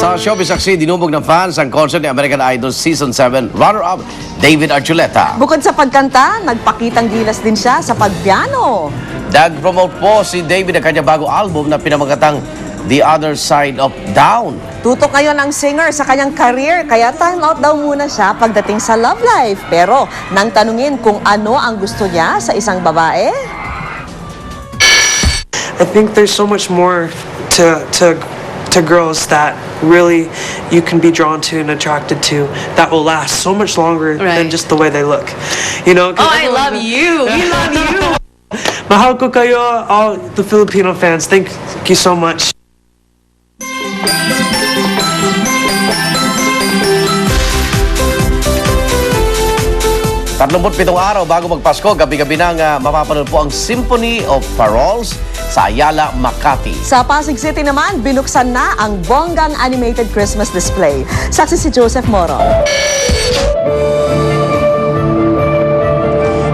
Sa showbiz saksi, dinubog ng fans ang concert ni American Idol Season 7 runner-up David Archuleta. Bukod sa pagkanta, nagpakitang gilas din siya sa pagpiano. Nag-promote po si David ang kanyang bagong album na pinamagatang The Other Side of Down. Tutok ngayon ang singer sa kanyang career, kaya time out daw muna siya pagdating sa love life. Pero nang tanungin kung ano ang gusto niya sa isang babae, I think there's so much more to girls that really you can be drawn to and attracted to that will last so much longer than just the way they look. You know? oh, I love you! We love you! Mahal ko kayo, all the Filipino fans. Thank you so much. Pitong araw bago magpasko, gabi-gabi nang mapapanood po ang Symphony of Paroles sa Ayala, Makati. Sa Pasig City naman, binuksan na ang bonggang animated Christmas display. Saksi si Joseph Moro.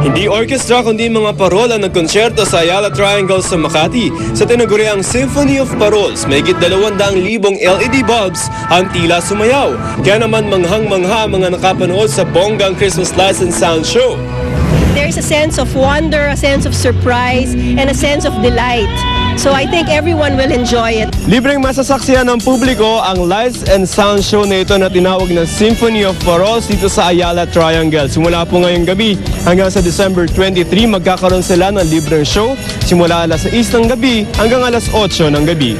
Hindi orchestra kundi mga parol ang nagkonsyerto sa Ayala Triangle sa Makati sa tinaguriang Symphony of Paroles. Mahigit 200,000 LED bulbs ang tila sumayaw. Kaya naman manghang-mangha ang mga nakapanood sa bonggang Christmas lights and sound show. There's a sense of wonder, a sense of surprise, and a sense of delight. So I think everyone will enjoy it. Libreng masasaksihan ng publiko ang lights and sound show na ito na tinawag na Symphony of Paroles dito sa Ayala Triangle. Simula po ngayong gabi hanggang sa December 23, magkakaroon sila ng libreng show simula alas 6 ng gabi hanggang alas 8 ng gabi.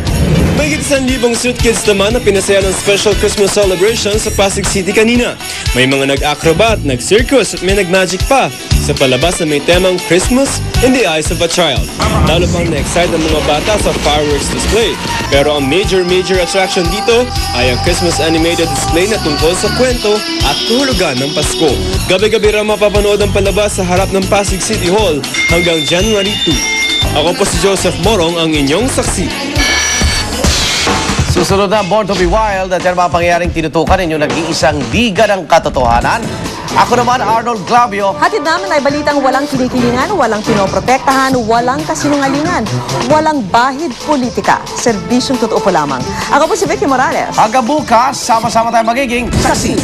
May 1,000 street kids naman na pinasaya ng special Christmas celebration sa Pasig City kanina. May mga nag-acrobat, nag-circus at may nag-magic pa sa palabas na may temang Christmas in the Eyes of a Child. Lalo pang na-excite ang mga bata sa fireworks display. Pero ang major attraction dito ay ang Christmas animated display na tungkol sa kwento at kahulugan ng Pasko. Gabi-gabi raw mapapanood ang palabas sa harap ng Pasig City Hall hanggang January 2. Ako po si Joseph Morong, ang inyong saksi. Susunod na Born to be Wild at yan mga pangyayaring tinutukan ninyo nag-iisang liga ng katotohanan. Ako naman, Arnold Clavio. Hatid namin ay balitang walang kinikilingan, walang pinoprotektahan, walang kasinungalingan, walang bahid politika. Serbisyong totoo po lamang. Ako po si Vicky Morales. Hanggang bukas, sama-sama tayo magiging saksi.